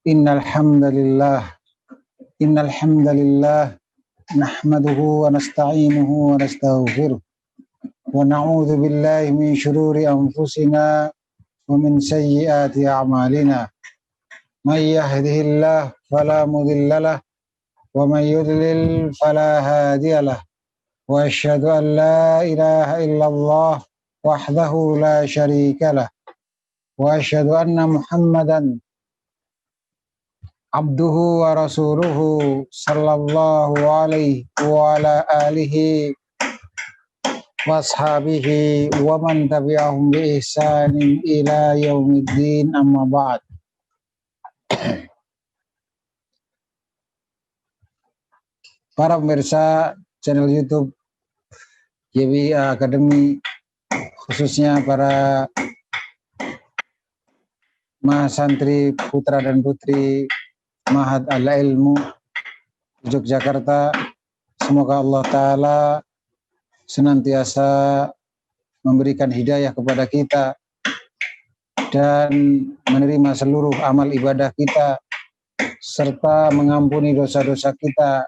Innal hamdalillah nahmaduhu wa nasta'inuhu wa nastaghfiruh wa na'udzu billahi min shururi anfusina wa min sayyiati a'malina. May yahdihillahu fala mudilla lahu wa may yudlil fala hadiya lahu. Wa asyhadu an la ilaha illallah wahdahu la syarika lah. Wa asyhadu anna Muhammadan abduhu wa rasuluhu sallallahu alaihi wa ala alihi wa ashabihi wa man tabi'ahum bi ihsanin ila yaumiddin, amma ba'd. Para pemirsa channel YouTube YBA Academy, khususnya para mahasantri putra dan putri Ma'had Al-Ilmu Yogyakarta, semoga Allah Ta'ala senantiasa memberikan hidayah kepada kita dan menerima seluruh amal ibadah kita, serta mengampuni dosa-dosa kita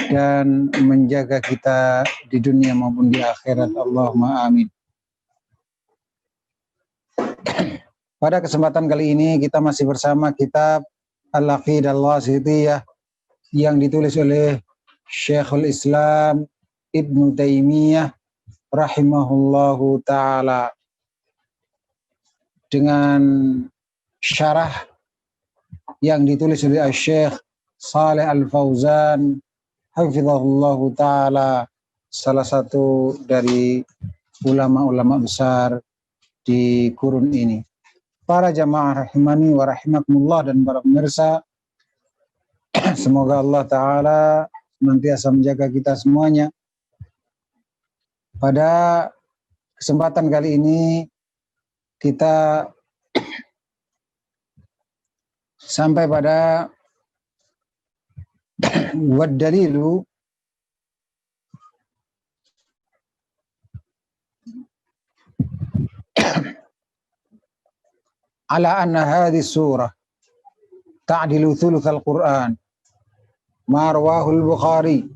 dan menjaga kita di dunia maupun di akhirat. Allahumma amin. Pada kesempatan kali ini kita masih bersama kitab Al-Aqidah Al-Wasithiyah yang ditulis oleh Syekhul Islam Ibnu Taimiyah rahimahullahu ta'ala, dengan syarah yang ditulis oleh Syekh Saleh Al-Fauzan hafizahullahu ta'ala, salah satu dari ulama-ulama besar di kurun ini. Para jamaah rahimani wa rahimakumullah dan para pemirsa, semoga Allah Ta'ala senantiasa menjaga kita semuanya. Pada kesempatan kali ini kita sampai pada wad-dalilu ala anna hadhihi surah ta'dilu thulutsal Qur'an ma rawahul Bukhari,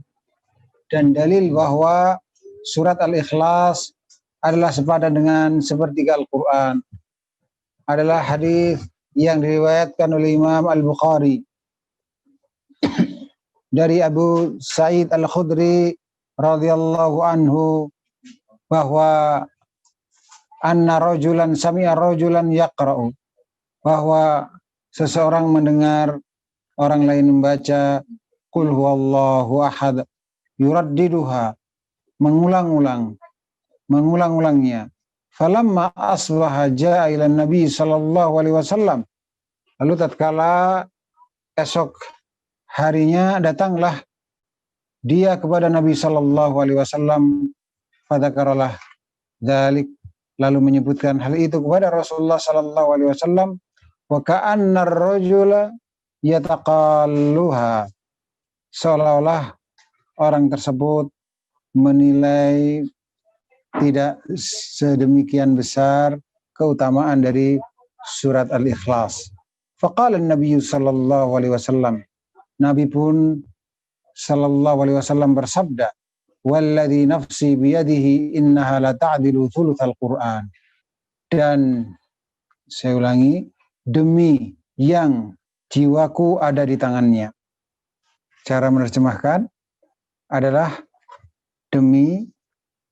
dan dalil bahwa surat Al-Ikhlas adalah sepadan dengan sepertiga Al-Quran adalah hadis yang diriwayatkan oleh Imam Al-Bukhari dari Abu Sa'id Al-Khudri radhiyallahu anhu, bahwa anna rajulan sami'a rajulan yaqra'u, bahwa seseorang mendengar orang lain membaca qul huwallahu ahad, yuraddiduha, mengulang-ulangnya. Falamma asbaha jaa ila Nabi sallallahu alaihi wasallam, lalu tatkala esok harinya datanglah dia kepada Nabi sallallahu alaihi wasallam, fadzakaralah dzalik, lalu menyebutkan hal itu kepada Rasulullah sallallahu alaihi wasallam, wa ka'anna ar-rajula yataqalluha, seolah-olah orang tersebut menilai tidak sedemikian besar keutamaan dari surat Al-Ikhlas. Faqala an-nabiy sallallahu alaihi wasallam, Nabi pun sallallahu alaihi wasallam bersabda, walladzi nafsi biyadihi innaha la ta'dilu thulutsal Qur'an, dan saya ulangi, demi yang jiwaku ada di tangannya. Cara menerjemahkan adalah demi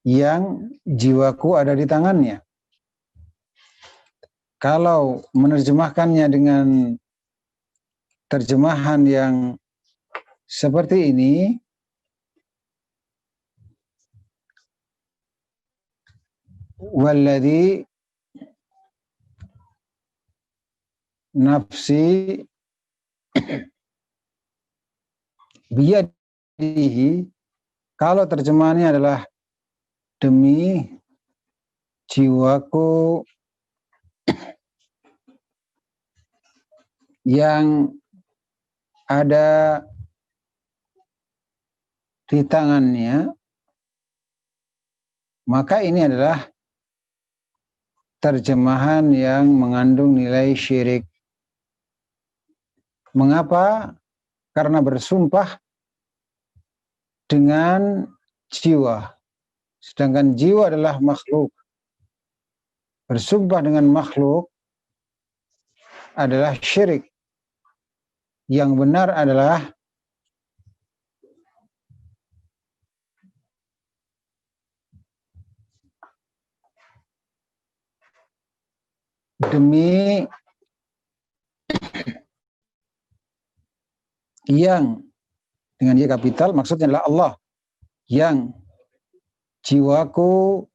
yang jiwaku ada di tangannya. Kalau menerjemahkannya dengan terjemahan yang seperti ini, walladzi nafsi biyadihi, kalau terjemahannya adalah demi jiwaku yang ada di tangannya, maka ini adalah terjemahan yang mengandung nilai syirik. Mengapa? Karena bersumpah dengan jiwa. Sedangkan jiwa adalah makhluk. Bersumpah dengan makhluk adalah syirik. Yang benar adalah demi yang, dengan Y kapital maksudnya adalah Allah, yang jiwaku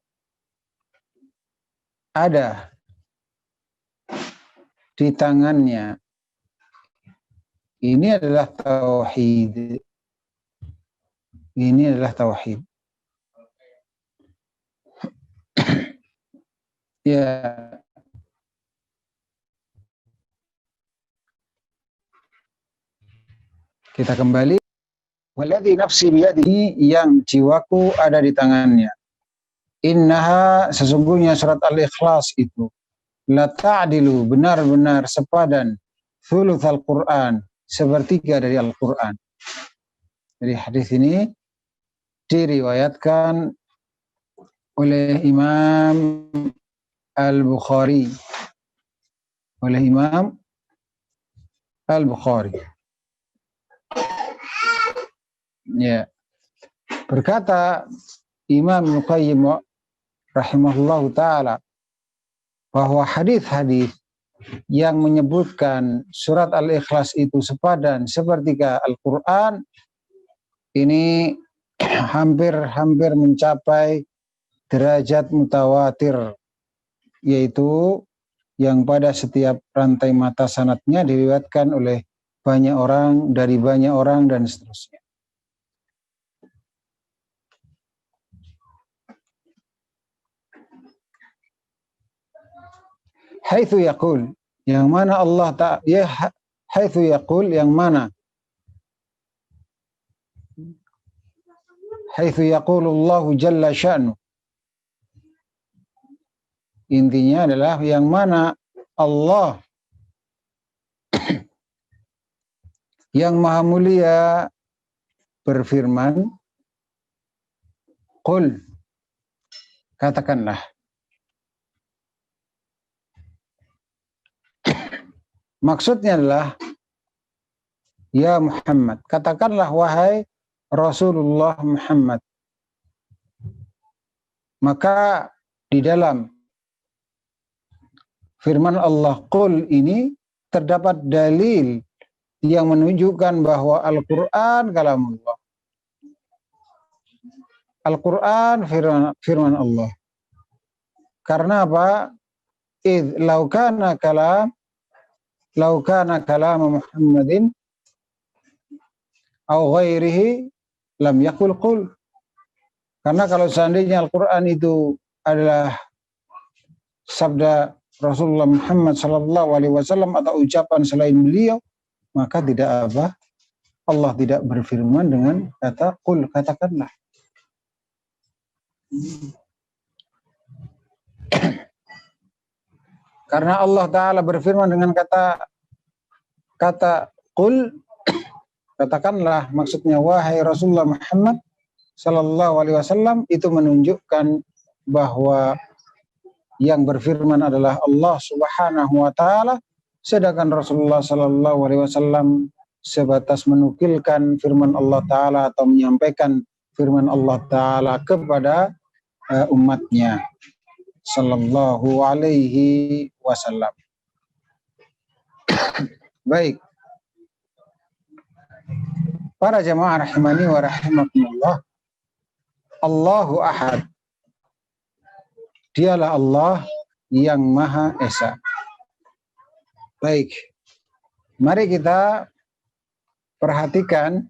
ada di tangannya. Ini adalah tauhid. Ini adalah tauhid. Ya. Kita kembali. Walladzi nafsi biyadihi, yang jiwaku ada di tangannya. Innaha, sesungguhnya surat Al-Ikhlas itu, la ta'dilu, benar-benar sepadan, thulutsal Qur'an, sepertiga dari Al-Qur'an. Jadi hadis ini diriwayatkan oleh Imam Al-Bukhari. Oleh Imam Al-Bukhari. Ya. Berkata Imam Ibnu Qayyim rahimahullahu taala bahwa hadis-hadis yang menyebutkan surat Al-Ikhlas itu sepadan sepertiga Al-Qur'an ini hampir mencapai derajat mutawatir, yaitu yang pada setiap rantai mata sanadnya diriwayatkan oleh banyak orang, dari banyak orang, dan seterusnya. Haitsu yaqul, yang mana Allah Ta'ala, ya haitsu yaqul, yang mana haitsu yaqulullahu jalla sya'nu, intinya adalah yang mana Allah yang maha mulia berfirman, qul, katakanlah. Maksudnya adalah, ya Muhammad, katakanlah wahai Rasulullah Muhammad. Maka di dalam firman Allah qul ini terdapat dalil yang menunjukkan bahwa Al-Quran kalamullah. Al-Quran firman Allah. Karena apa? Idh lau kana kalam Muhammadin au ghairihi lam yakul qul. Karena kalau seandainya Al-Quran itu adalah sabda Rasulullah Muhammad sallallahu alaihi wasallam atau ucapan selain beliau, maka tidak apa? Allah tidak berfirman dengan kata qul, katakanlah. Karena Allah Ta'ala berfirman dengan kata qul, katakanlah, maksudnya wahai Rasulullah Muhammad sallallahu alaihi wasallam, itu menunjukkan bahwa yang berfirman adalah Allah Subhanahu wa taala, sedangkan Rasulullah sallallahu alaihi wasallam sebatas menukilkan firman Allah Ta'ala atau menyampaikan firman Allah Ta'ala kepada umatnya sallallahu alaihi wasallam. Baik. Para jamaah rahimani wa rahimakumullah. Allahu Ahad. Dialah Allah yang Maha Esa. Baik. Mari kita perhatikan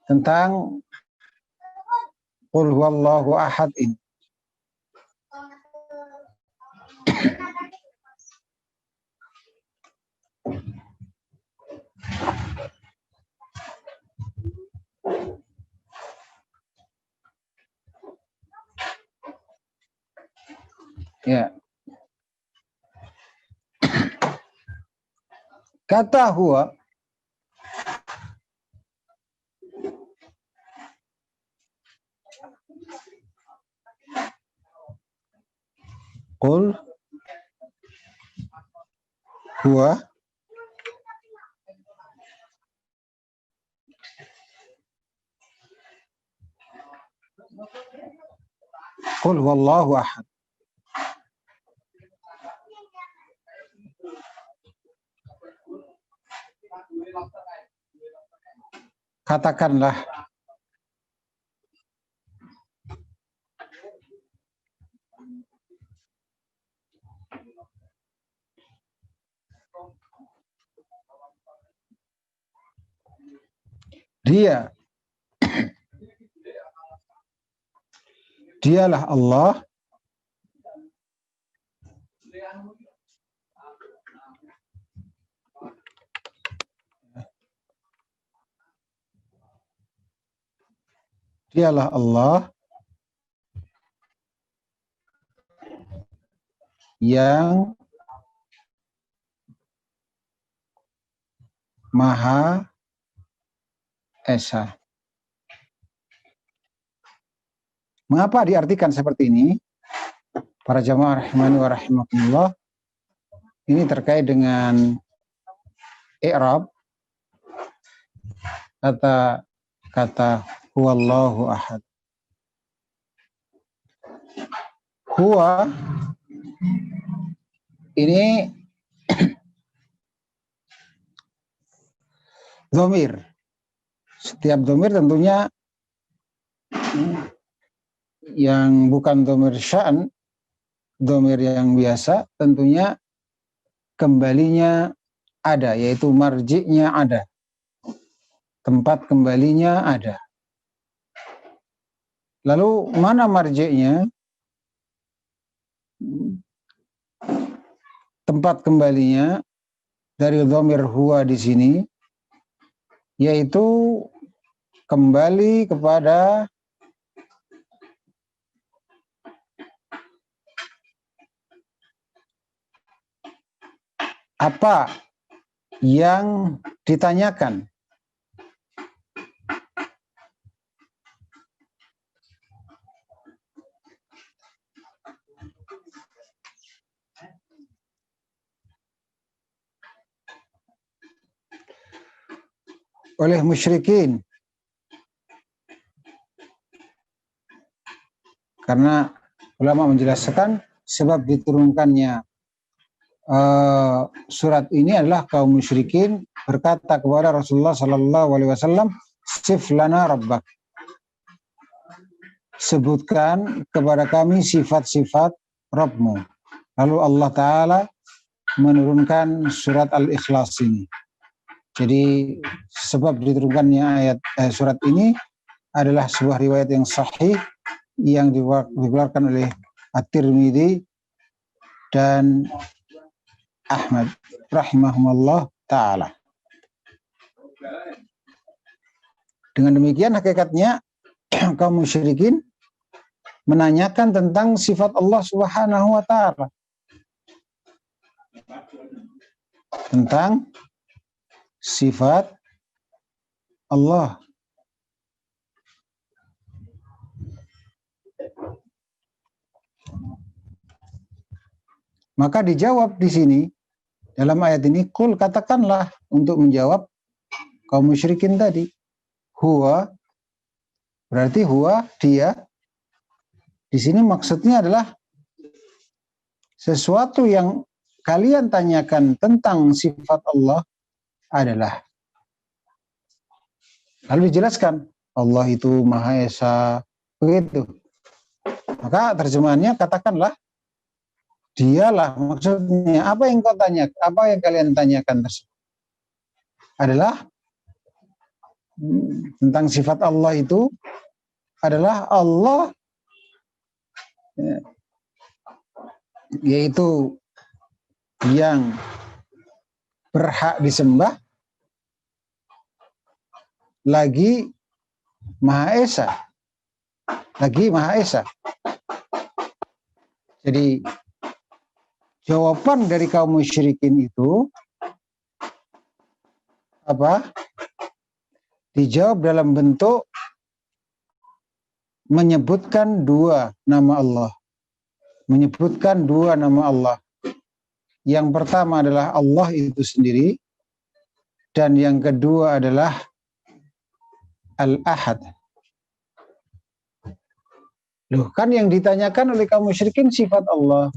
tentang Qul huwallahu ahad ini. Ya. Kata huwa Qul huwa Qul huwallahu ahad. Katakanlah, dialah Allah yang Maha Esa. Mengapa diartikan seperti ini? Para jamaah rahimani wa rahimakumullah, ini terkait dengan i'rab kata huwallahu ahad. Huwa ini dhamir. Setiap dhamir tentunya yang bukan dhamir sya'an, dhamir yang biasa, tentunya kembalinya ada, yaitu marji'nya ada. Tempat kembalinya ada. Lalu mana marji'nya? Tempat kembalinya dari dhamir huwa di sini, yaitu kembali kepada apa yang ditanyakan. Oleh musyrikin, karena ulama menjelaskan sebab diturunkannya surat ini adalah kaum musyrikin berkata kepada Rasulullah sallallahu alaihi wasallam, "Sif lana rabbak." Sebutkan kepada kami sifat-sifat Rabbmu. Lalu Allah Ta'ala menurunkan surat Al-Ikhlas ini. Jadi sebab diturunkannya surat ini adalah sebuah riwayat yang sahih yang dikeluarkan oleh At-Tirmidzi dan Ahmad rahimahumullah ta'ala. Dengan demikian hakikatnya kaum musyrikin menanyakan tentang sifat Allah Subhanahu wa ta'ala. Tentang sifat Allah. Maka dijawab di sini dalam ayat ini, qul, katakanlah untuk menjawab kaum musyrikin tadi. Huwa berarti huwa, dia. Di sini maksudnya adalah sesuatu yang kalian tanyakan tentang sifat Allah adalah. Lalu dijelaskan Allah itu Maha Esa, begitu. Maka terjemahannya katakanlah dialah, maksudnya apa yang kau tanya, apa yang kalian tanyakan tersebut adalah tentang sifat Allah itu adalah Allah, yaitu yang berhak disembah, lagi Maha Esa, Jadi jawaban dari kaum musyrikin itu apa? Dijawab dalam bentuk menyebutkan dua nama Allah. menyebutkan dua nama Allah. Yang pertama adalah Allah itu sendiri, dan yang kedua adalah Al-Ahad. Loh, kan yang ditanyakan oleh kaum musyrikin sifat Allah.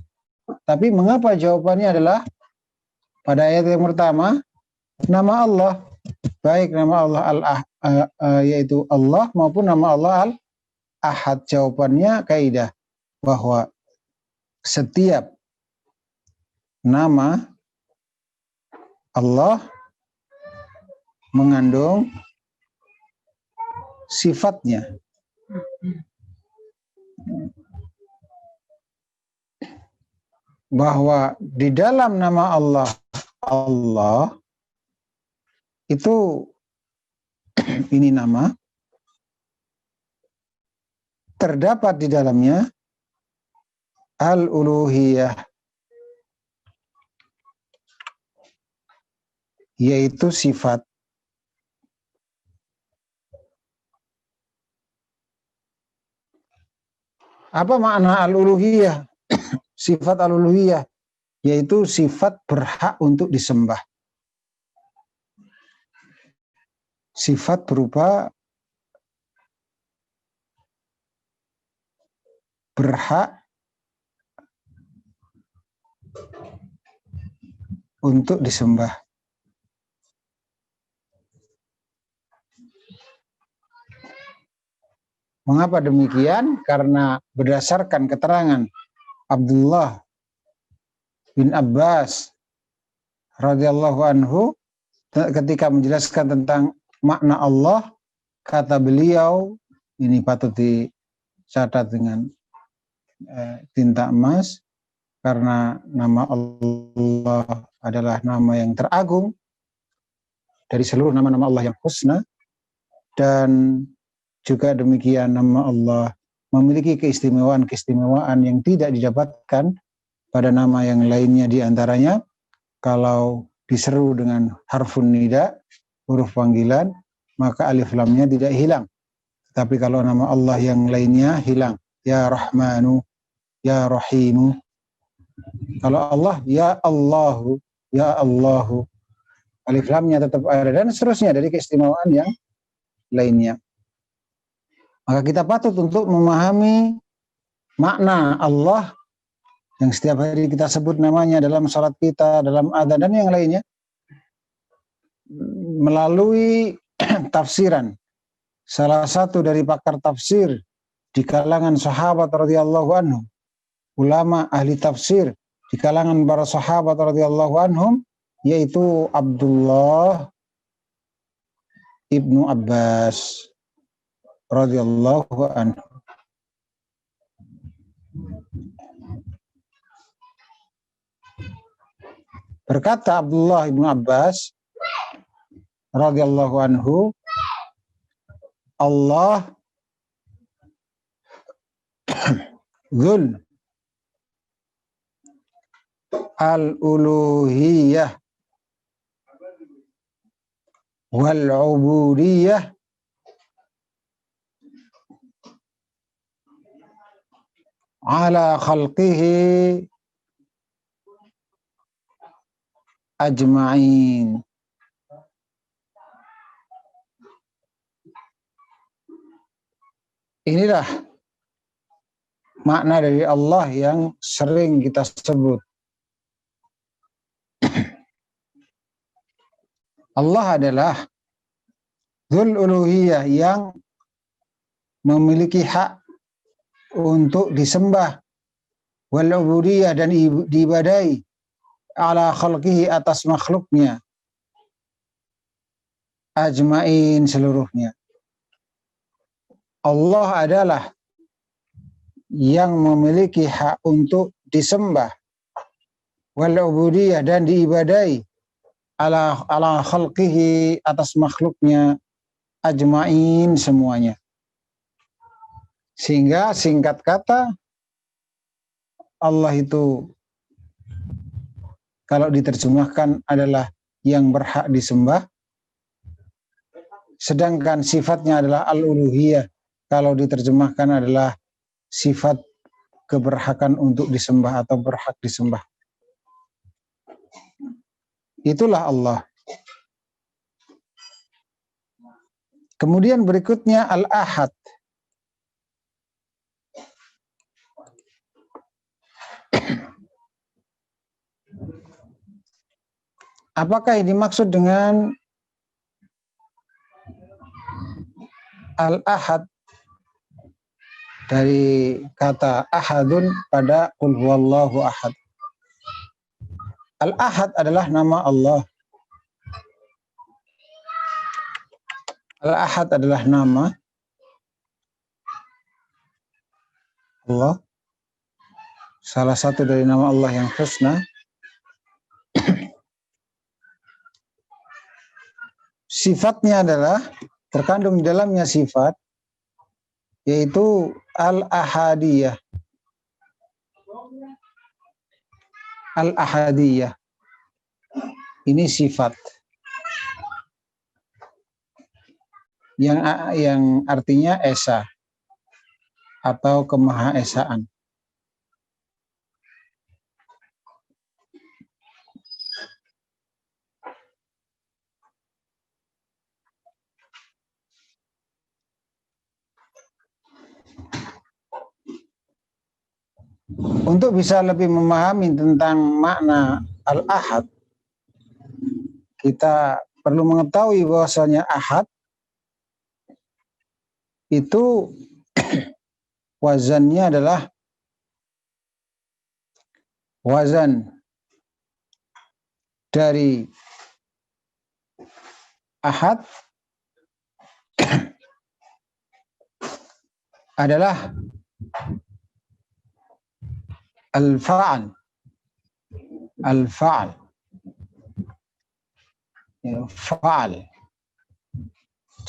Tapi mengapa jawabannya adalah pada ayat yang pertama nama Allah, baik nama Allah yaitu Allah maupun nama Allah Al-Ahad. Jawabannya kaidah bahwa setiap nama Allah mengandung sifatnya. Bahwa di dalam nama Allah itu ini nama terdapat di dalamnya al-uluhiyah, yaitu sifat. Apa makna al-uluhiyah? Sifat al-uluhiyah yaitu sifat berhak untuk disembah. Sifat berupa berhak untuk disembah. Mengapa demikian? Karena berdasarkan keterangan Abdullah bin Abbas radhiyallahu anhu ketika menjelaskan tentang makna Allah, kata beliau, ini patut dicatat dengan tinta emas, karena nama Allah adalah nama yang teragung dari seluruh nama-nama Allah yang husna, dan juga demikian nama Allah memiliki keistimewaan yang tidak didapatkan pada nama yang lainnya. Di antaranya kalau diseru dengan harfun nida, huruf panggilan, maka alif lamnya tidak hilang. Tapi kalau nama Allah yang lainnya hilang. Ya Rahmanu, Ya Rahimu. Kalau Allah, Ya Allahu, Ya Allahu, alif lamnya tetap ada, dan seterusnya dari keistimewaan yang lainnya. Maka kita patut untuk memahami makna Allah yang setiap hari kita sebut namanya dalam salat kita, dalam adzan dan yang lainnya, melalui tafsiran. Salah satu dari pakar tafsir di kalangan sahabat radhiyallahu anhum, ulama ahli tafsir di kalangan para sahabat radhiyallahu anhum, yaitu Abdullah ibnu Abbas radhiyallahu anhu. Berkata Abdullah ibnu Abbas radhiyallahu anhu, Allah Dzul al-uluhiyah wal-ubudiyah ala khalqihi ajma'in. Inilah makna dari Allah yang sering kita sebut. Allah adalah Dzul uluhiyah, yang memiliki hak untuk disembah, wal ubudiyah, dan diibadahi, ala khalqihi, atas makhluknya, ajmain, seluruhnya. Allah adalah yang memiliki hak untuk disembah, wal ubudiyah, dan diibadahi, ala khalqihi, atas makhluknya, ajmain, semuanya. Sehingga singkat kata, Allah itu kalau diterjemahkan adalah yang berhak disembah, sedangkan sifatnya adalah al-uluhiyah kalau diterjemahkan adalah sifat keberhakan untuk disembah atau berhak disembah. Itulah Allah. Kemudian berikutnya Al-Ahad. Apakah yang dimaksud dengan Al-Ahad dari kata ahadun pada qul huwallahu ahad? Al-Ahad adalah nama Allah. Al-Ahad adalah nama Allah. Salah satu dari nama Allah yang husna. Sifatnya adalah terkandung di dalamnya sifat yaitu al-ahadiyah. Al-ahadiyah. Ini sifat yang artinya esa atau kemahaesaan. Untuk bisa lebih memahami tentang makna al-ahad, kita perlu mengetahui bahwasanya ahad itu wazannya adalah wazan dari ahad adalah al-fa'al. Al-fa'al. Fa'al.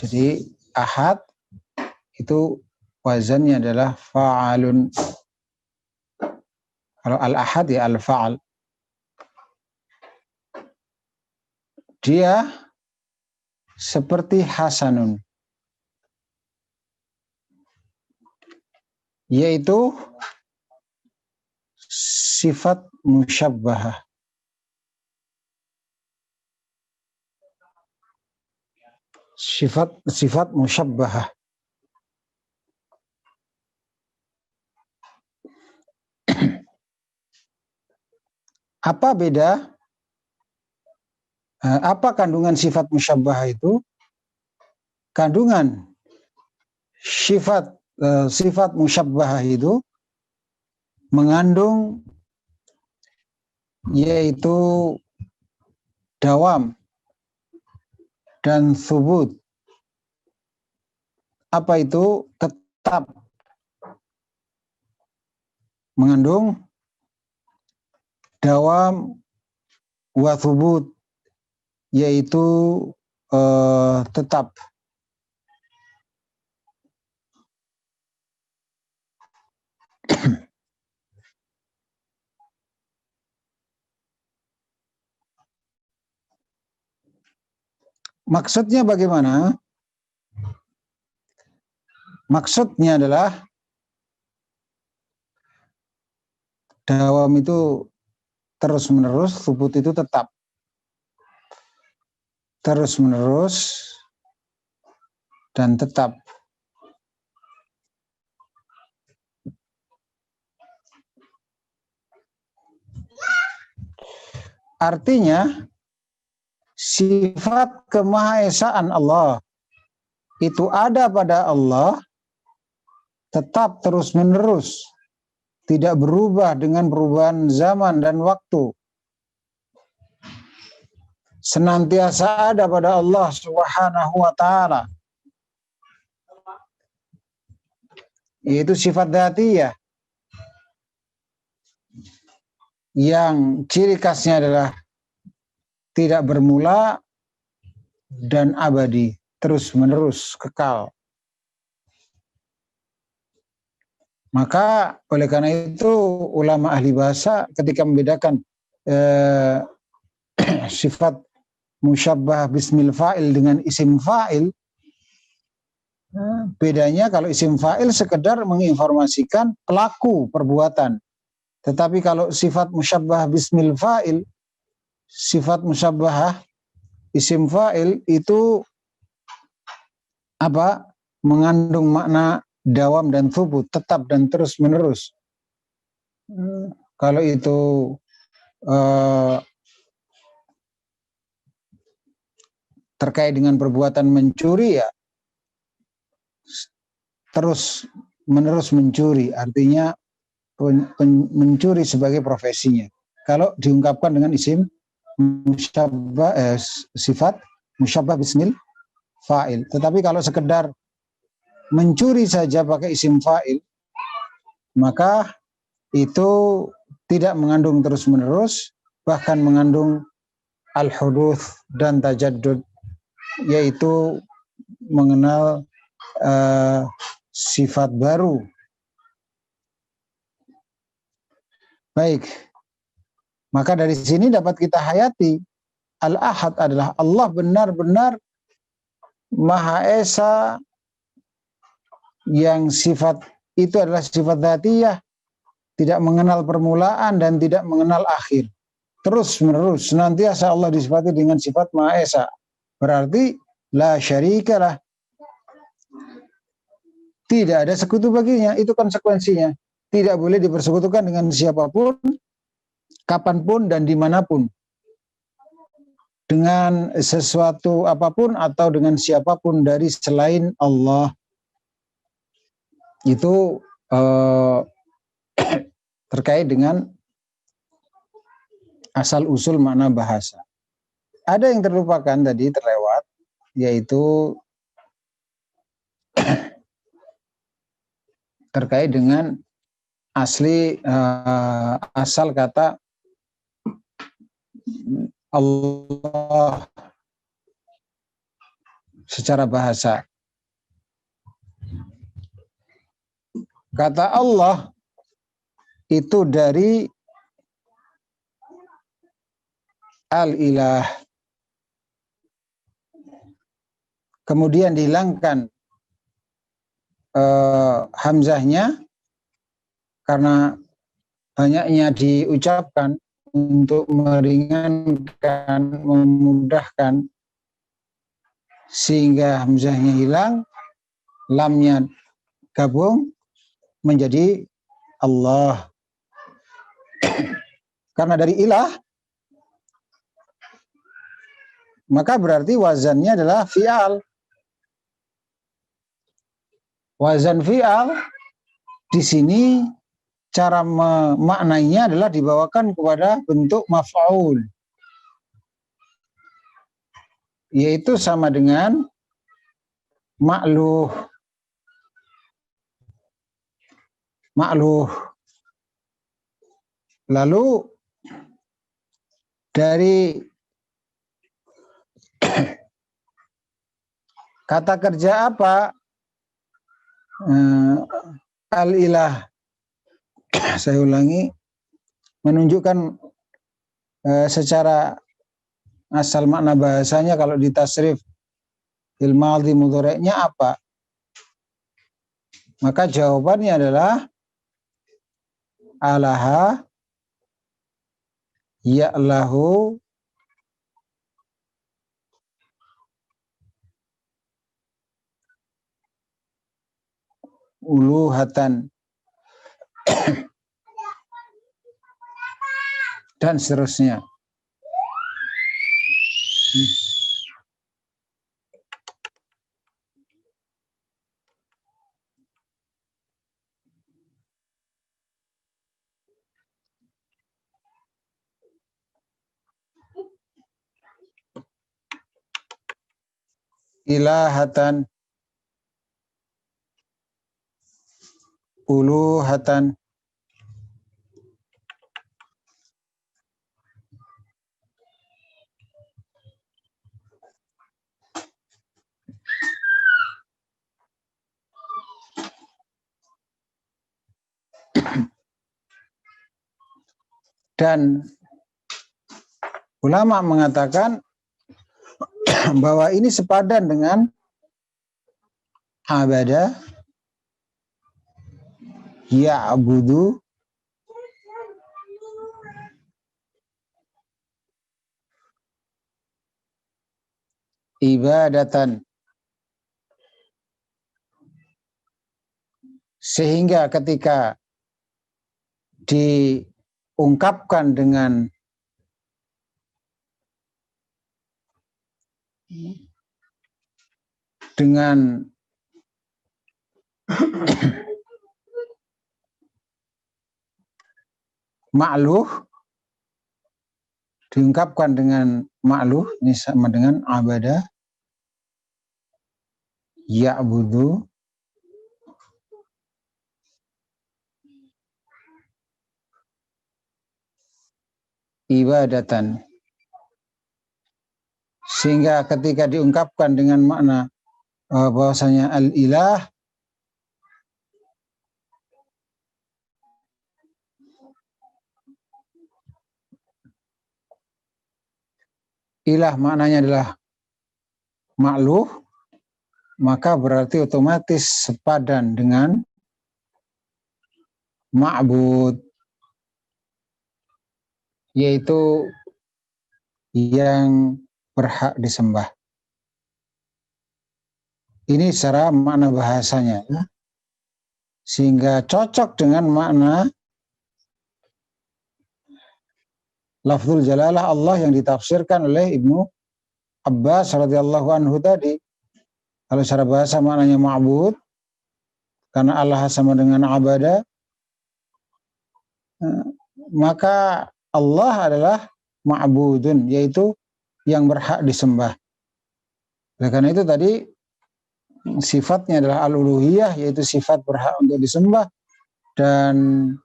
Jadi ahad itu wazannya adalah fa'alun. Kalau al-ahad ya al-fa'al. Dia seperti hasanun, yaitu sifat musyabbahah. Sifat musyabbahah. Apa beda? Apa kandungan sifat musyabbahah itu? Kandungan sifat musyabbahah itu mengandung yaitu dawam dan thubut. Apa itu? Tetap. Mengandung dawam wa thubut, yaitu tetap. Maksudnya bagaimana? Maksudnya adalah dawam itu terus menerus, thubut itu tetap. Terus menerus dan tetap. Artinya sifat kemahaesaan Allah itu ada pada Allah tetap terus menerus, tidak berubah dengan perubahan zaman dan waktu. Senantiasa ada pada Allah Subhanahu wa ta'ala, yaitu sifat dzatiyah yang ciri khasnya adalah tidak bermula dan abadi, terus menerus, kekal. Maka oleh karena itu ulama ahli bahasa ketika membedakan sifat musyabbah bismil fa'il dengan isim fa'il, Bedanya kalau isim fa'il sekedar menginformasikan pelaku perbuatan. Tetapi kalau sifat musyabbah bismil fa'il, sifat musyabbah isim fa'il itu apa? Mengandung makna dawam dan thubut, tetap dan terus menerus. Kalau itu terkait dengan perbuatan mencuri, ya terus menerus mencuri, artinya mencuri sebagai profesinya. Kalau diungkapkan dengan isim musyabbah, sifat musyabbah bismil fa'il. Tetapi kalau sekedar mencuri saja pakai isim fa'il, maka itu tidak mengandung terus menerus, bahkan mengandung al-huduth dan tajaddud, yaitu mengenal sifat baru. Baik, maka dari sini dapat kita hayati Al-Ahad adalah Allah benar-benar Maha Esa, yang sifat itu adalah sifat dzatiyah, tidak mengenal permulaan dan tidak mengenal akhir. Terus menerus senantiasa Allah disifati dengan sifat Maha Esa. Berarti la syarikalah, tidak ada sekutu baginya, itu konsekuensinya. Tidak boleh dipersekutukan dengan siapapun, kapanpun dan dimanapun, dengan sesuatu apapun atau dengan siapapun dari selain Allah. Itu terkait dengan asal-usul makna bahasa. Ada yang terlupakan tadi, terlewat, yaitu terkait dengan asal kata Allah secara bahasa. Kata Allah itu dari al-ilah, kemudian dihilangkan hamzahnya karena banyaknya diucapkan untuk meringankan, memudahkan, sehingga hamzahnya hilang, lamnya gabung menjadi Allah. Karena dari ilah, maka berarti wazannya adalah fi'al. Wazan fi'al di sini cara memaknainya adalah dibawakan kepada bentuk maf'ul, yaitu sama dengan ma'luh. Lalu dari kata kerja apa? Al-ilah, saya ulangi, menunjukkan secara asal makna bahasanya kalau ditasrif fil madhi mudhari'nya apa? Maka jawabannya adalah alaha ya'lahu uluhatan dan seterusnya. Ilahatan, uluhatan, dan ulama mengatakan bahwa ini sepadan dengan abada, ya'budu, ibadatan. Sehingga ketika diungkapkan dengan ma'luh, diungkapkan dengan ma'luh, ini sama dengan abada, ya'budu, ibadatan. Sehingga ketika diungkapkan dengan makna bahwasanya al-ilah, ilah maknanya adalah ma'luh, maka berarti otomatis sepadan dengan ma'bud, yaitu yang berhak disembah. Ini secara makna bahasanya, sehingga cocok dengan makna lafzul jalalah Allah yang ditafsirkan oleh Ibnu Abbas radhiyallahu anhu tadi. Kalau secara bahasa maknanya ma'bud, karena Allah sama dengan abada, maka Allah adalah ma'budun, yaitu yang berhak disembah. Oleh karena itu tadi sifatnya adalah al-uluhiyah, yaitu sifat berhak untuk disembah, dan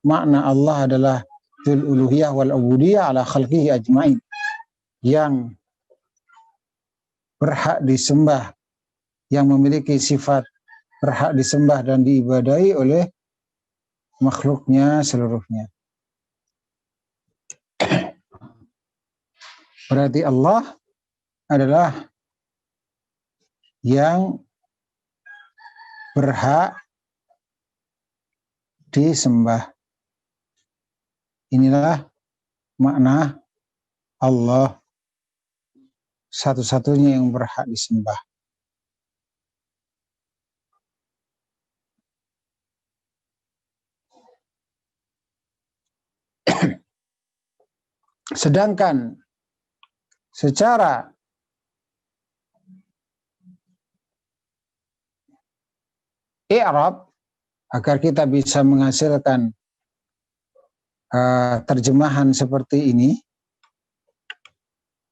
makna Allah adalah dzul uluhiyah wal ubudiyah ala khalqihi ajmain, yang berhak disembah, yang memiliki sifat berhak disembah dan diibadahi oleh makhluknya seluruhnya. Berarti Allah adalah yang berhak disembah. Inilah makna Allah, satu-satunya yang berhak disembah. Sedangkan secara i'rab, agar kita bisa menghasilkan terjemahan seperti ini,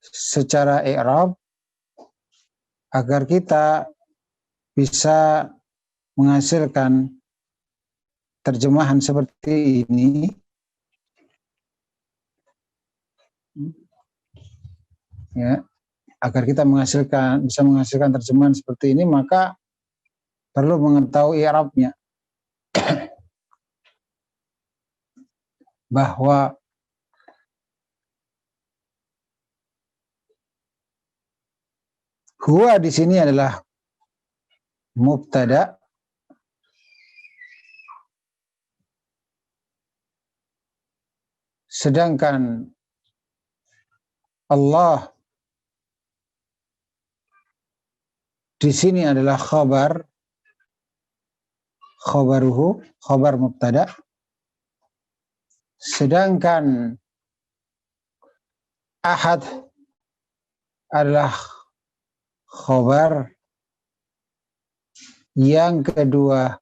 secara i'rab, agar kita bisa menghasilkan terjemahan seperti ini, ya, agar kita bisa menghasilkan terjemahan seperti ini, maka perlu mengetahui i'rabnya, bahwa huwa di sini adalah mubtada, sedangkan Allah di sini adalah khabaruhu, khabar mubtada, sedangkan ahad adalah khabar yang kedua.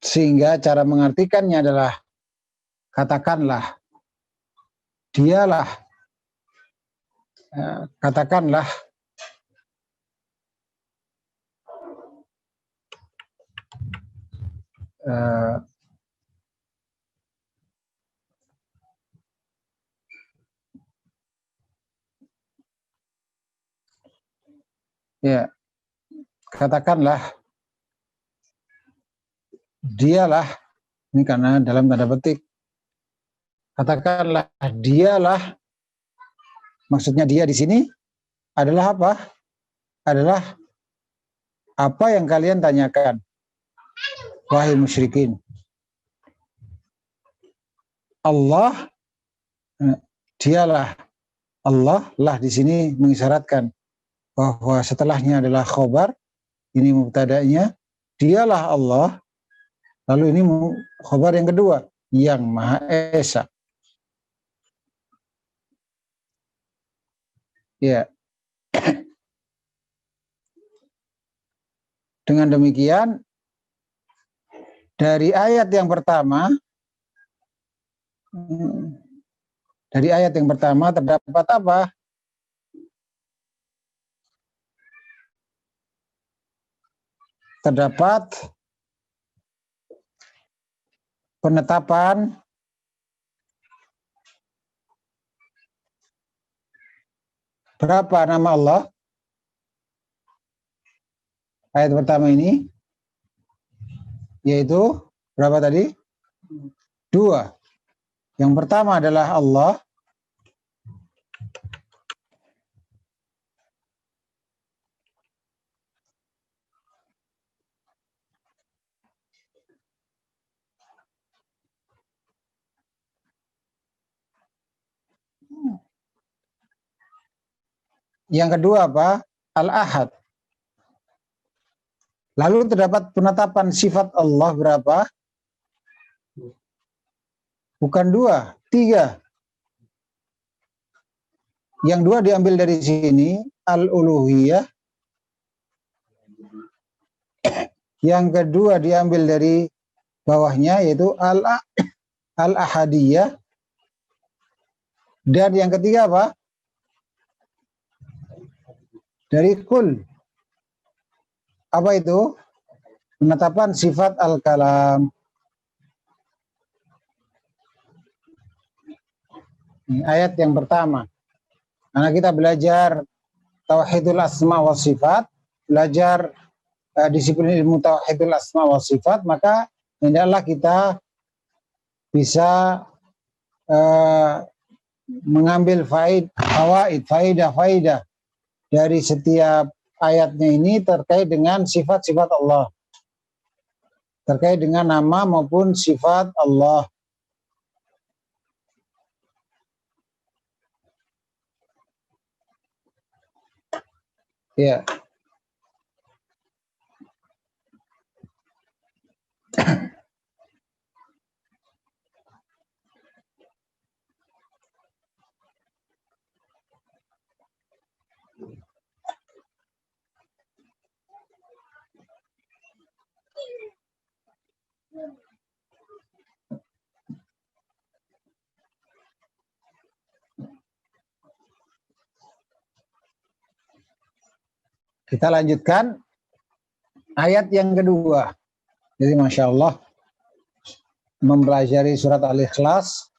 Sehingga cara mengartikannya adalah, katakanlah, dialah, katakanlah, ya, katakanlah dialah, ini karena dalam tanda petik, katakanlah dialah, maksudnya dia di sini adalah apa? Adalah apa yang kalian tanyakan, wahai musyrikin. Allah, dialah, Allah lah di sini mengisyaratkan bahwa setelahnya adalah khobar, ini mubtada'nya, dialah Allah, lalu ini khobar yang kedua, yang Maha Esa. Ya. Dengan demikian, dari ayat yang pertama terdapat apa? Terdapat penetapan berapa nama Allah? Ayat pertama ini yaitu berapa tadi? 2. Yang pertama adalah Allah. Yang kedua apa? Al-Ahad. Lalu terdapat penetapan sifat Allah berapa? Bukan 2, 3. Yang 2 diambil dari sini, Al-Uluhiyah. Yang kedua diambil dari bawahnya, yaitu Al-Ahadiyah. Dan yang ketiga apa? Dari Kul. Apa itu? Penetapan sifat Al-Kalam. Ini ayat yang pertama. Karena kita belajar Tauhidul Asma wa Sifat, belajar disiplin ilmu Tauhidul Asma wa Sifat, maka hendaklah kita bisa mengambil faidah dari setiap ayatnya ini terkait dengan sifat-sifat Allah, terkait dengan nama maupun sifat Allah. Ya. Kita lanjutkan ayat yang kedua. Jadi Masya Allah, mempelajari surat Al-Ikhlas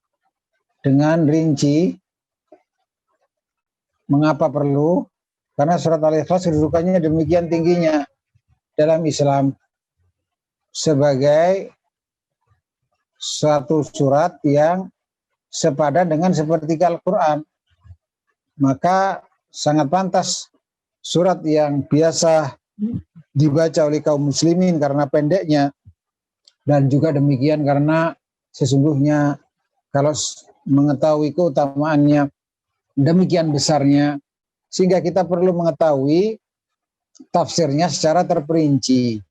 dengan rinci. Mengapa perlu? Karena surat Al-Ikhlas kedudukannya demikian tingginya dalam Islam sebagai suatu surat yang sepadan dengan sepertiga Al-Quran. Maka sangat pantas surat yang biasa dibaca oleh kaum muslimin karena pendeknya, dan juga demikian karena sesungguhnya kalau mengetahui keutamaannya demikian besarnya, sehingga kita perlu mengetahui tafsirnya secara terperinci.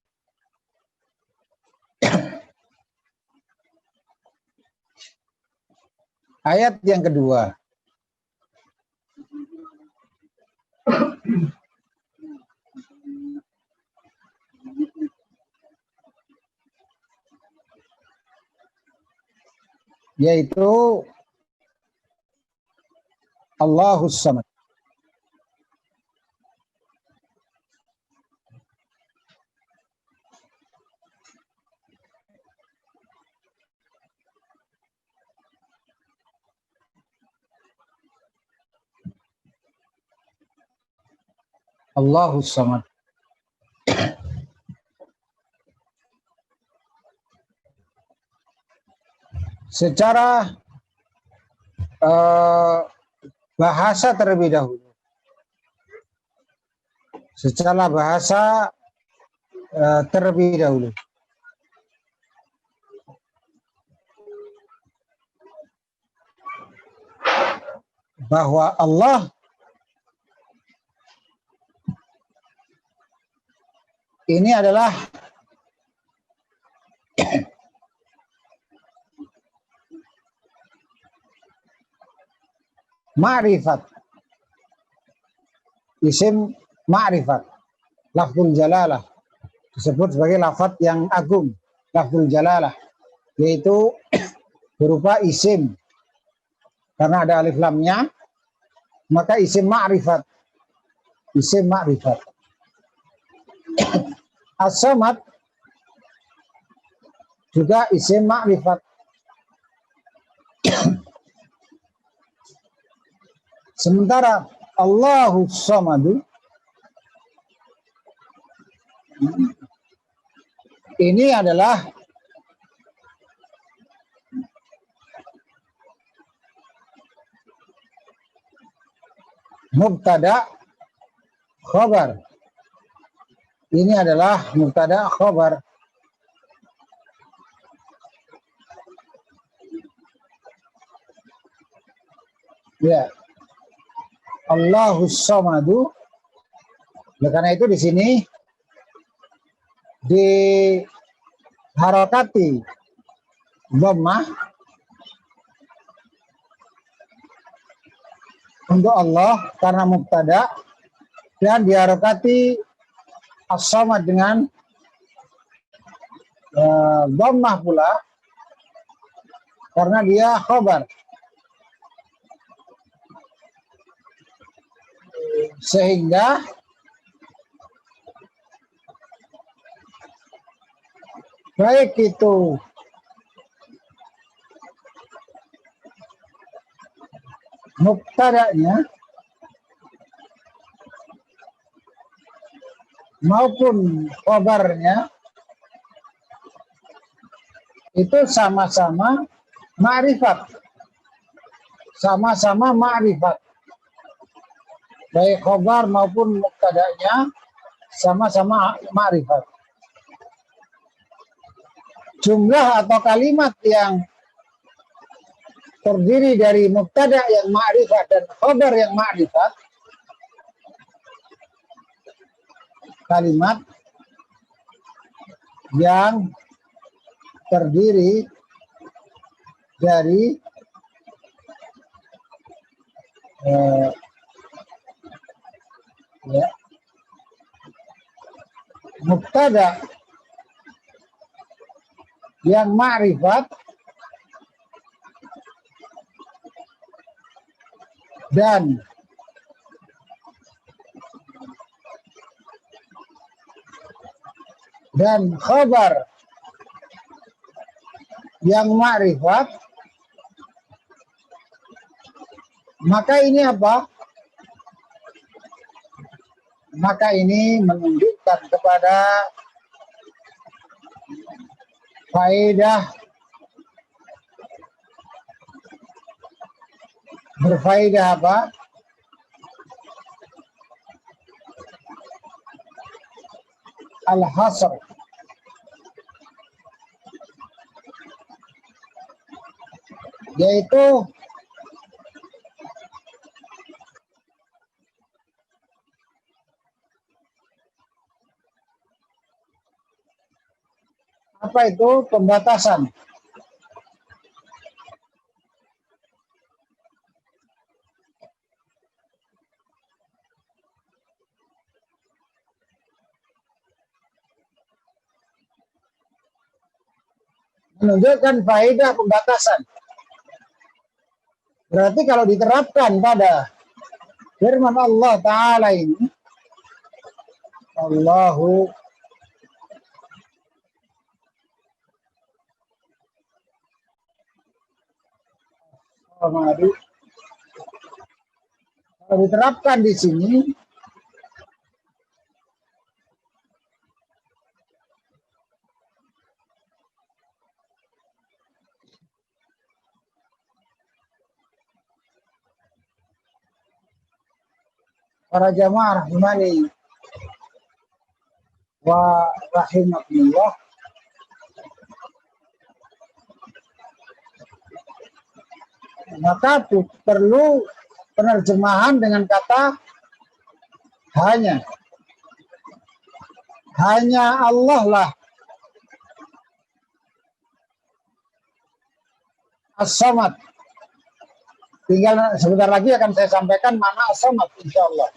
Ayat yang kedua. Yaitu Allahus Samad. Allahus Samad. secara bahasa terlebih dahulu. Secara bahasa terlebih dahulu. Bahwa Allah ini adalah ma'rifat, isim ma'rifat, lafzul jalalah, disebut sebagai lafaz yang agung, lafzul jalalah, yaitu berupa isim. Karena ada alif lamnya, maka isim ma'rifat. Isim ma'rifat. As-samad juga isim ma'rifat. Sementara Allahus Samadu ini adalah mubtada khabar. Ini adalah mubtada khabar. Ya. Allahus Samadu. Karena itu di sini diharokati dhammah untuk Allah karena mubtada, dan diharokati as-samad dengan dhammah pula karena dia khabar. Sehingga baik itu mubtada'nya maupun khabarnya itu sama-sama ma'rifat. Sama-sama ma'rifat. Baik khabar maupun mubtada'nya sama-sama ma'rifat. Jumlah atau kalimat yang terdiri dari mubtada yang ma'rifat dan khabar yang ma'rifat, kalimat yang terdiri dari mubtada yang ma'rifat dan khabar yang ma'rifat, maka ini apa? Maka ini menunjukkan kepada faedah, berfaedah apa? Al-hasr, yaitu apa itu? Pembatasan. Menunjukkan faedah pembatasan. Berarti kalau diterapkan pada firman Allah Ta'ala ini, Allahu Samadu, kalau diterapkan di sini, Para jamaah rahimani wa rahimakumullah. Maka perlu penerjemahan dengan kata hanya. Hanya Allah lah As-Samad. Tinggal sebentar lagi akan saya sampaikan mana As-Samad insyaallah.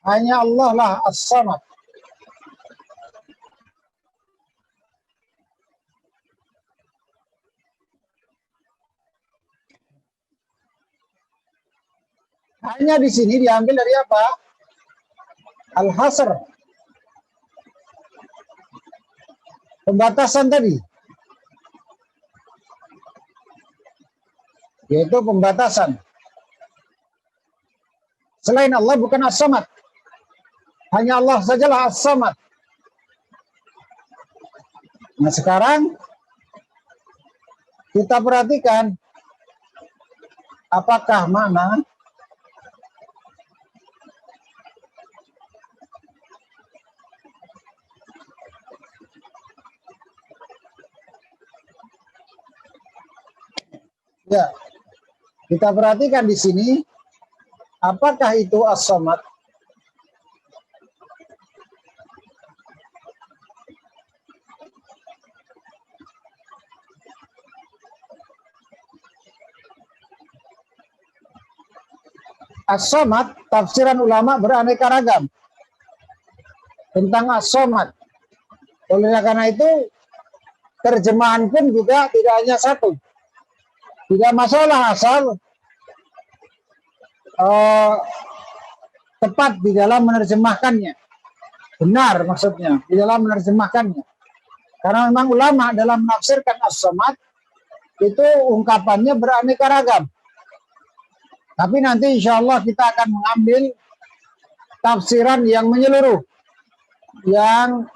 Hanya Allah lah As-Samad. Hanya di sini diambil dari apa? Al-Hasr. Pembatasan tadi. Yaitu pembatasan. Selain Allah bukan As-Samad. Hanya Allah sajalah As-Samad. Nah sekarang kita perhatikan apakah makna ya, kita perhatikan di sini apakah itu As-Samad? As-Samad, tafsiran ulama beraneka ragam tentang As-Samad. Oleh karena itu terjemahan pun juga tidak hanya satu. Tidak masalah asal tepat di dalam menerjemahkannya. Benar maksudnya di dalam menerjemahkannya. Karena memang ulama dalam menafsirkan As-Samad itu ungkapannya beraneka ragam. Tapi nanti insya Allah kita akan mengambil tafsiran yang menyeluruh. Yang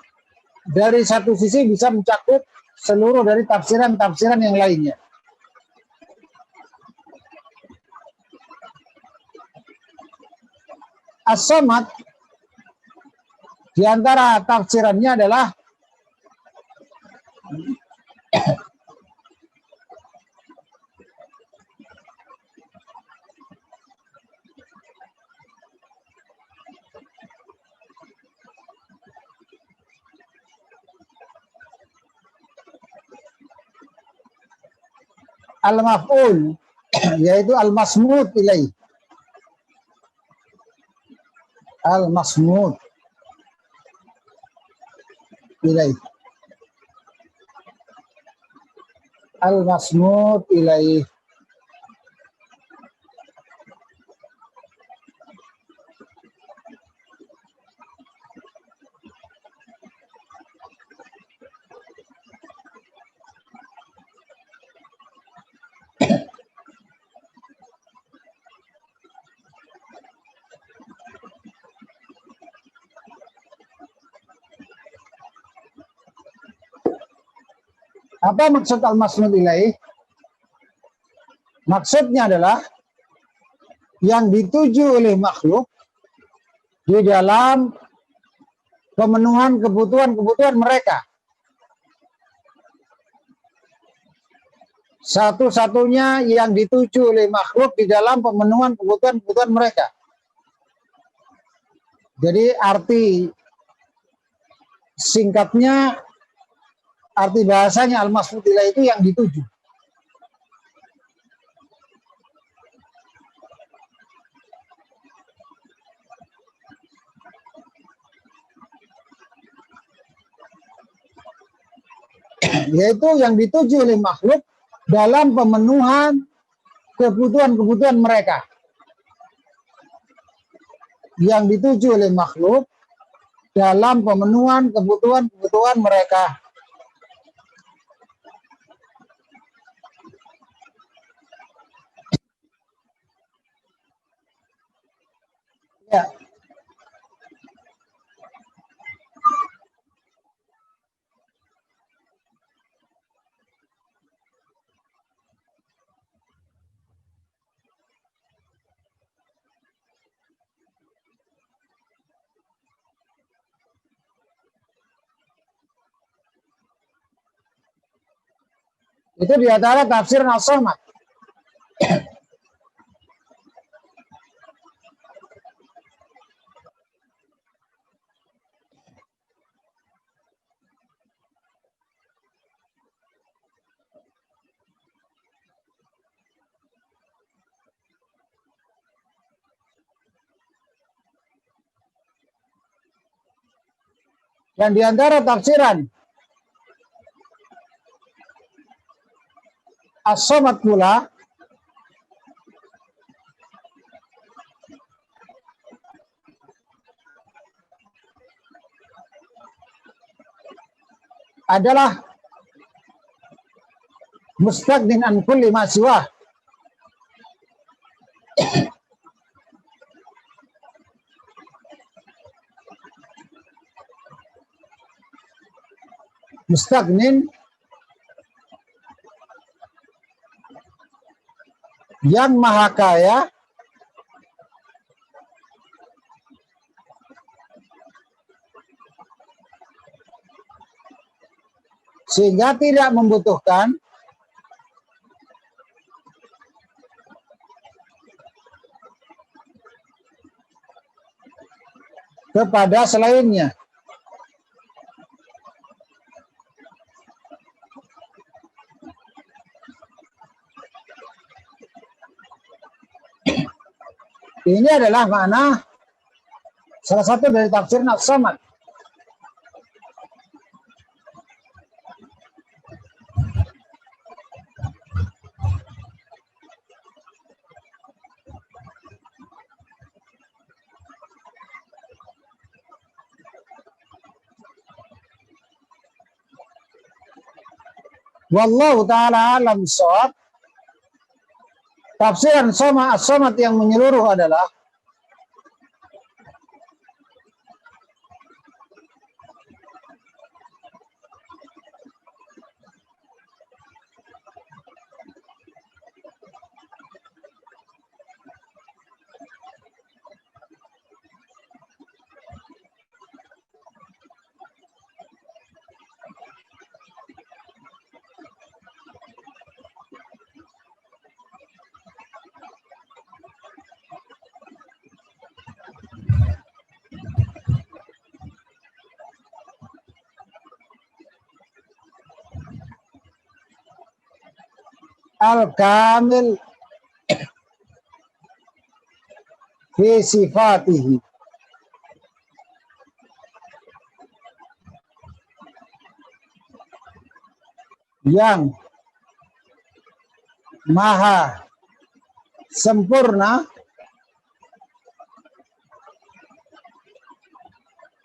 dari satu sisi bisa mencakup seluruh dari tafsiran-tafsiran yang lainnya. As-Samad di antara tafsirannya adalah al-maf'ul, yaitu al-masmud ilaih. Al-masmud ilaih. Al-masmud ilaih. Apa maksud al-masmud ilaih? Maksudnya adalah yang dituju oleh makhluk di dalam pemenuhan kebutuhan-kebutuhan mereka. Satu-satunya yang dituju oleh makhluk di dalam pemenuhan kebutuhan-kebutuhan mereka. Jadi arti singkatnya, arti bahasanya al-masmud ilaih itu yang dituju. Yaitu yang dituju oleh makhluk dalam pemenuhan kebutuhan-kebutuhan mereka. Yang dituju oleh makhluk dalam pemenuhan kebutuhan-kebutuhan mereka. Ya. Itu di antara tafsir As-Samad. Dan di antara tafsiran As-Samad pula adalah mustaqnin an kulli ma siwah. Mustaqnin yang maha kaya sehingga tidak membutuhkan kepada selainnya. Ini adalah makna salah satu dari tafsir As-Samad. Wallahu ta'ala alam shawab. Tafsiran As-Samad yang menyeluruh adalah al-kamil fi sifatihi, yang maha sempurna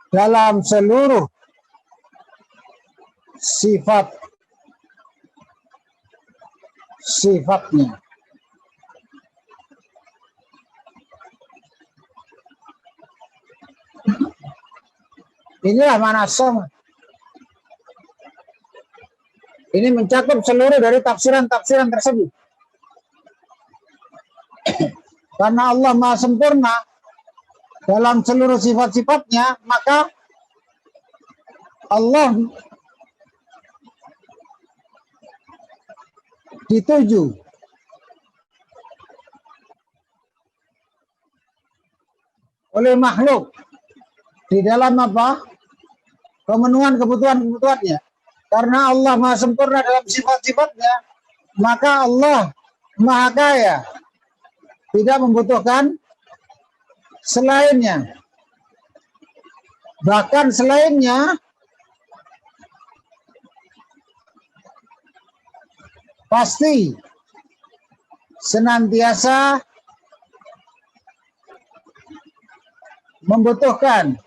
dalam seluruh sifatnya. Inilah makna As-Samad. Ini mencakup seluruh dari tafsiran-tafsiran tersebut. Karena Allah maha sempurna dalam seluruh sifat-sifatnya, maka Allah dituju oleh makhluk di dalam apa? Pemenuhan kebutuhan-kebutuhannya. Karena Allah maha sempurna dalam sifat-sifatnya, maka Allah maha kaya, tidak membutuhkan selainnya. Bahkan selainnya pasti senantiasa membutuhkannya,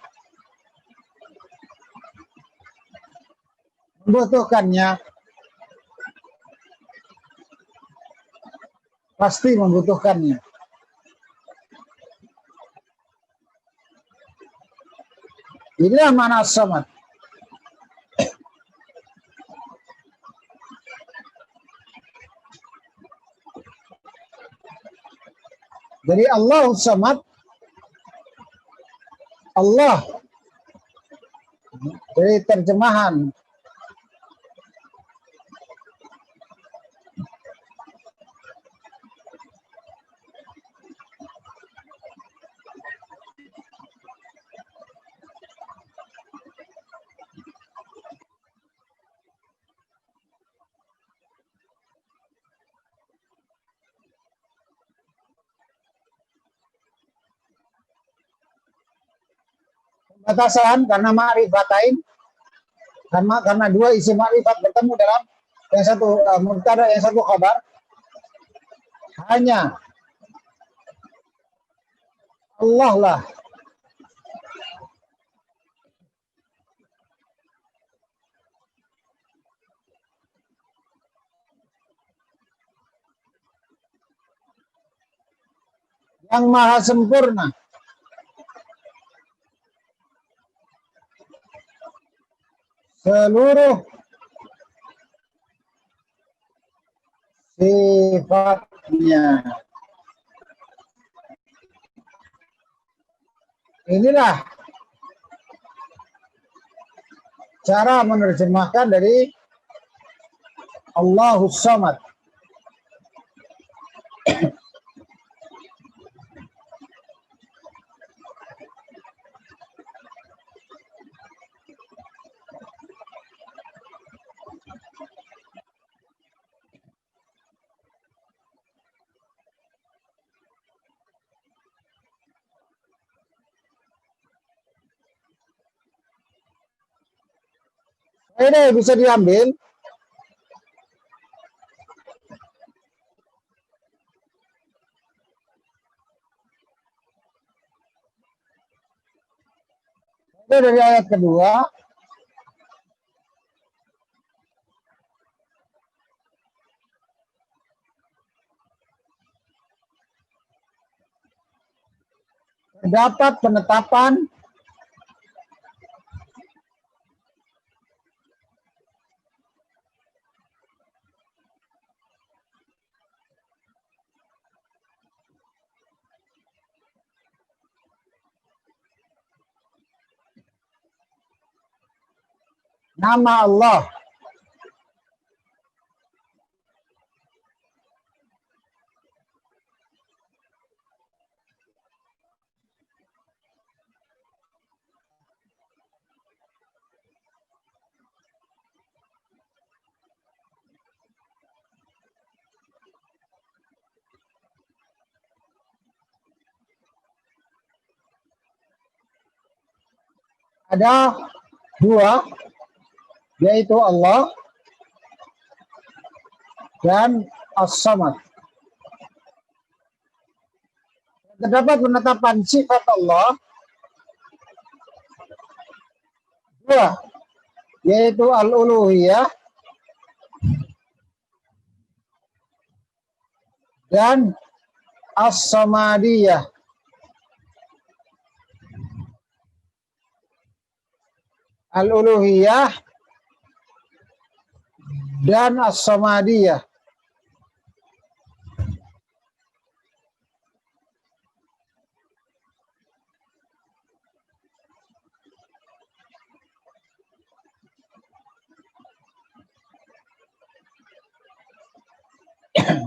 pasti membutuhkannya. Inilah makna As-Samad. Jadi Allah As-Samad, Allah dari terjemahan Batasan karena ma'rifatain, karena dua isim ma'rifat bertemu dalam yang satu mubtada, yang satu khabar, hanya Allah lah yang maha sempurna seluruh sifatnya. Inilah cara menerjemahkan dari Allahus Samad. Ini bisa diambil itu dari ayat kedua. Terdapat penetapan nama Allah ada dua, yaitu Allah dan As-Samad. Terdapat penetapan sifat Allah dua, yaitu Al-Uluhiyah dan As-Samadiyah. Al-Uluhiyah dan As-Samadiyah.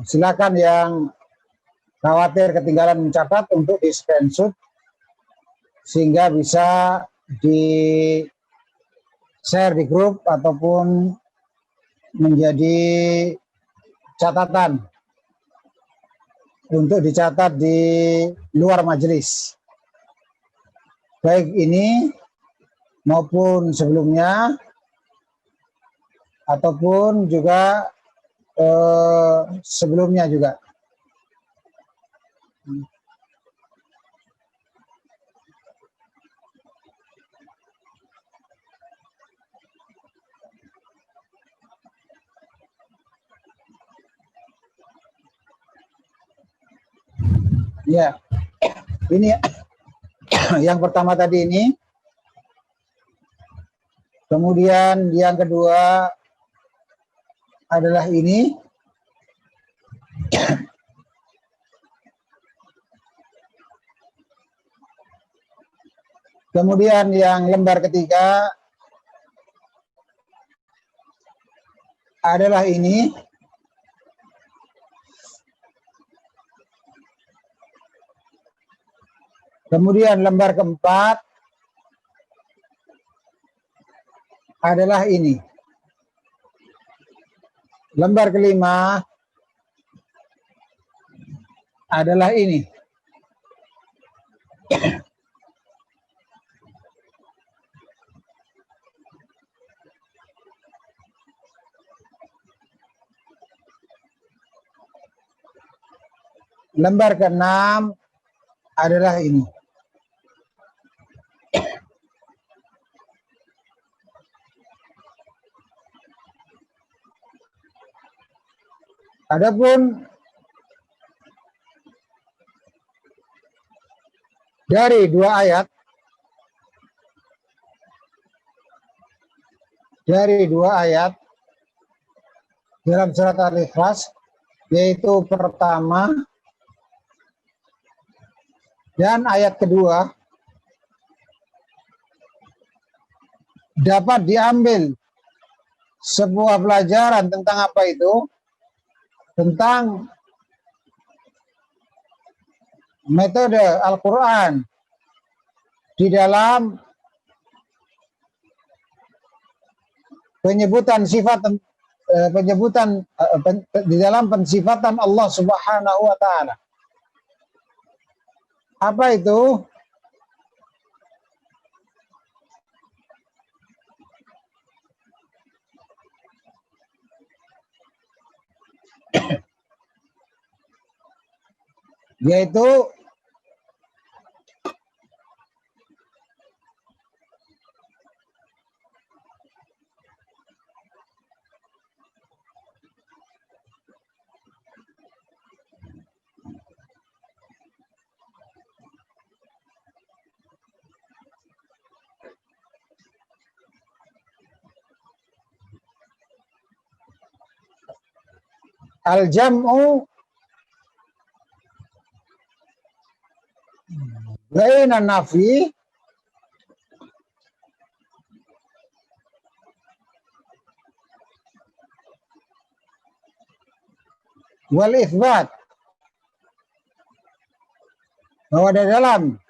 Silakan yang khawatir ketinggalan mencatat untuk di screenshot sehingga bisa di share di grup ataupun menjadi catatan untuk dicatat di luar majelis, baik ini maupun sebelumnya ataupun juga sebelumnya juga. Ya, ini yang pertama tadi ini. Kemudian yang kedua adalah ini. Kemudian yang lembar ketiga adalah ini. Kemudian lembar keempat adalah ini. Lembar kelima adalah ini. lembar ke-6 adalah ini. Adapun dari dua ayat dalam surat Al-Ikhlas, yaitu pertama dan ayat kedua, dapat diambil sebuah pelajaran tentang apa itu? Tentang metode Al-Quran di dalam penyebutan di dalam pensifatan Allah Subhanahu wa taala. Apa itu? Yaitu al-jam'u baina nafi wal itsbat. Bahwa di dalam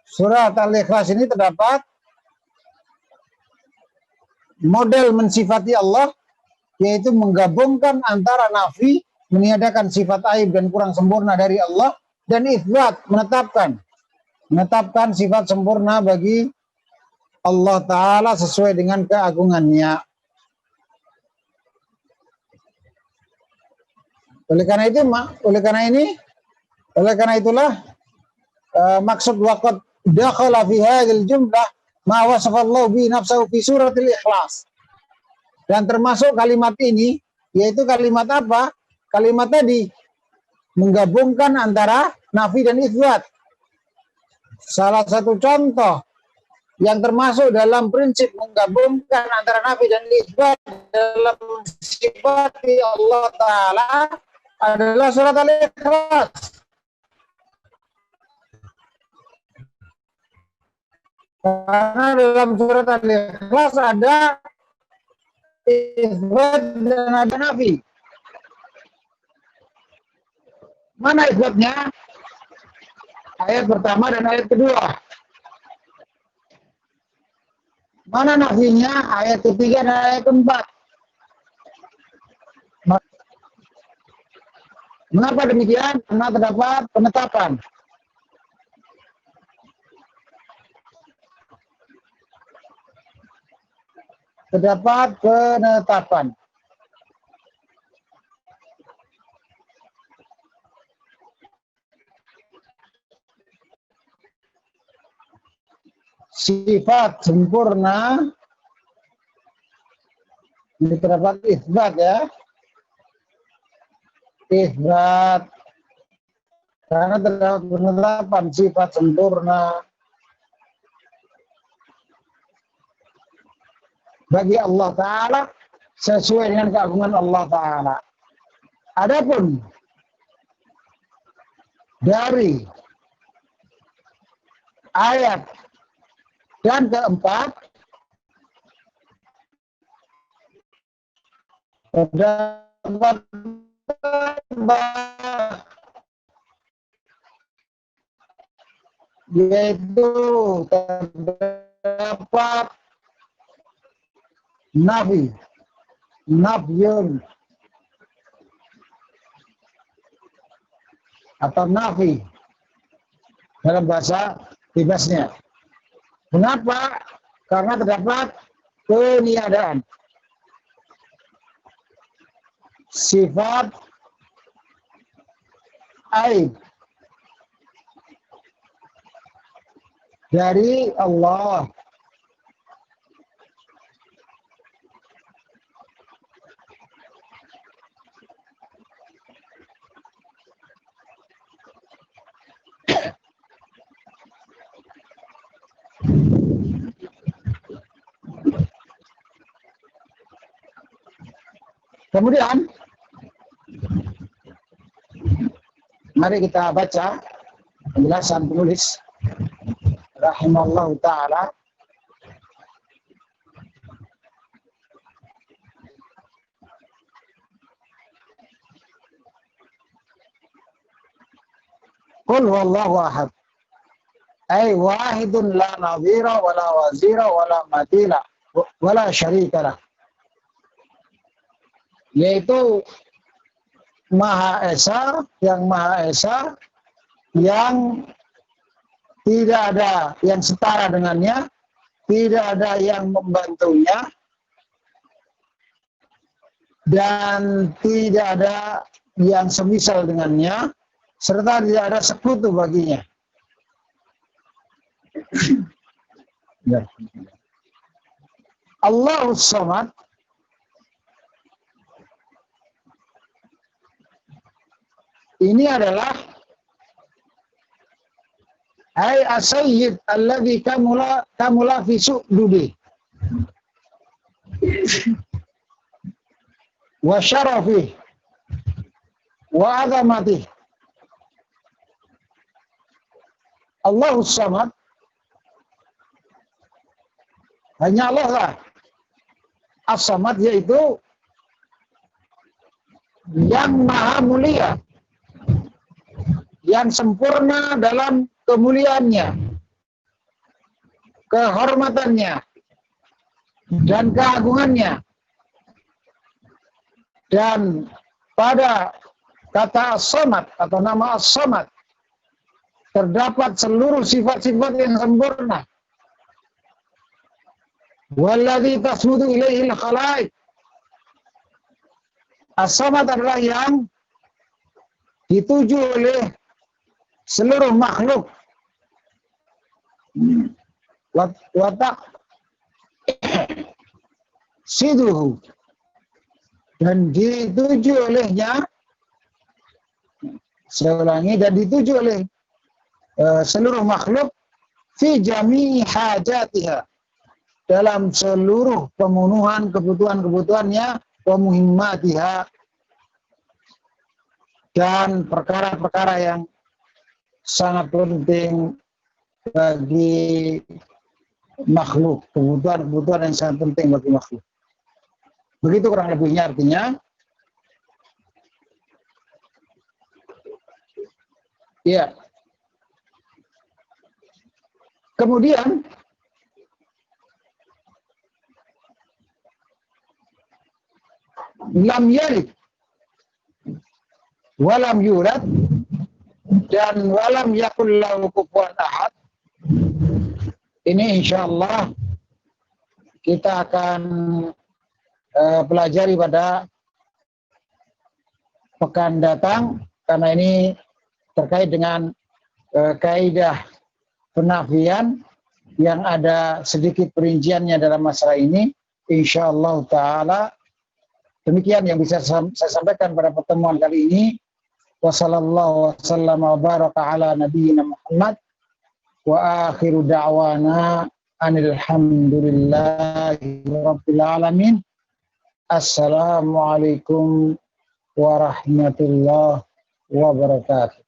surat Al-Ikhlas ini terdapat model mensifati Allah, yaitu menggabungkan antara nafi, meniadakan sifat aib dan kurang sempurna dari Allah, dan itsbat, menetapkan sifat sempurna bagi Allah Ta'ala sesuai dengan keagungannya. Oleh karena itulah maksud waqad dakhala fi hadhil jumlah ma wasafallahu bi nafsahu fi suratil Ikhlas. Dan termasuk kalimat ini, yaitu kalimat apa? Kalimat tadi menggabungkan antara nafi dan itsbat. Salah satu contoh yang termasuk dalam prinsip menggabungkan antara nafi dan itsbat dalam sifati Allah Ta'ala adalah surat Al-Ikhlas. Karena dalam surat Al-Ikhlas ada itsbat dan ada nafi. Mana itsbatnya? Ayat pertama dan ayat kedua. Mana nafinya? Ayat ketiga dan ayat keempat. Mengapa demikian? Karena terdapat penetapan. Sifat sempurna ini terdapat itsbat ya. Itsbat karena terdapat penetapan sifat sempurna bagi Allah Ta'ala sesuai dengan keagungan Allah Ta'ala. Adapun dari ayat dan keempat terdapat yaitu terdapat nafyun atau nafi dalam bahasa bebasnya. Mengapa? Karena terdapat peniadaan sifat aib dari Allah. Kemudian mari kita baca penjelasan penulis rahimallahu ta'ala. Qul huwallahu ahad. Ay wahidun la nadhira wala wazira wala matila wala syarikalah. Yaitu Maha Esa, yang Maha Esa, yang tidak ada yang setara dengannya, tidak ada yang membantunya, dan tidak ada yang semisal dengannya, serta tidak ada sekutu baginya. Allahus Samad, ini adalah ay as-sayyid alladhi kamula fi su'dudi wa syarafi wa azamati. Allahus Samad, hanya Allah lah. As-Samad yaitu yang maha mulia, yang sempurna dalam kemuliaannya, kehormatannya, dan keagungannya. Dan pada kata As-Samad atau nama As-Samad terdapat seluruh sifat-sifat yang sempurna. Walladzi tasmudu ilaihil khalaik. As-Samad adalah yang dituju oleh seluruh makhluk. Watak siduhu, dan dituju olehnya, saya ulangi, dan dituju oleh seluruh makhluk fi jami'i hajatiha, dalam seluruh pemenuhan kebutuhan-kebutuhannya, wa muhimmatiha, dan perkara-perkara yang sangat penting bagi makhluk, kebutuhan-kebutuhan yang sangat penting bagi makhluk. Begitu kurang lebihnya artinya. Ya. Kemudian lam yalid walam yulad dan walam yakul lahu kufuwan ahad. Ini insyaallah kita akan pelajari pada pekan datang, karena ini terkait dengan kaidah penafian yang ada sedikit perinciannya dalam masalah ini. Insyaallah ta'ala demikian yang bisa saya sampaikan pada pertemuan kali ini. Wassallallahu wasallam wa baraka ala nabiyyina Muhammad wa akhiru da'wana alhamdulillahi rabbil alamin. Assalamualaikum warahmatullahi wabarakatuh.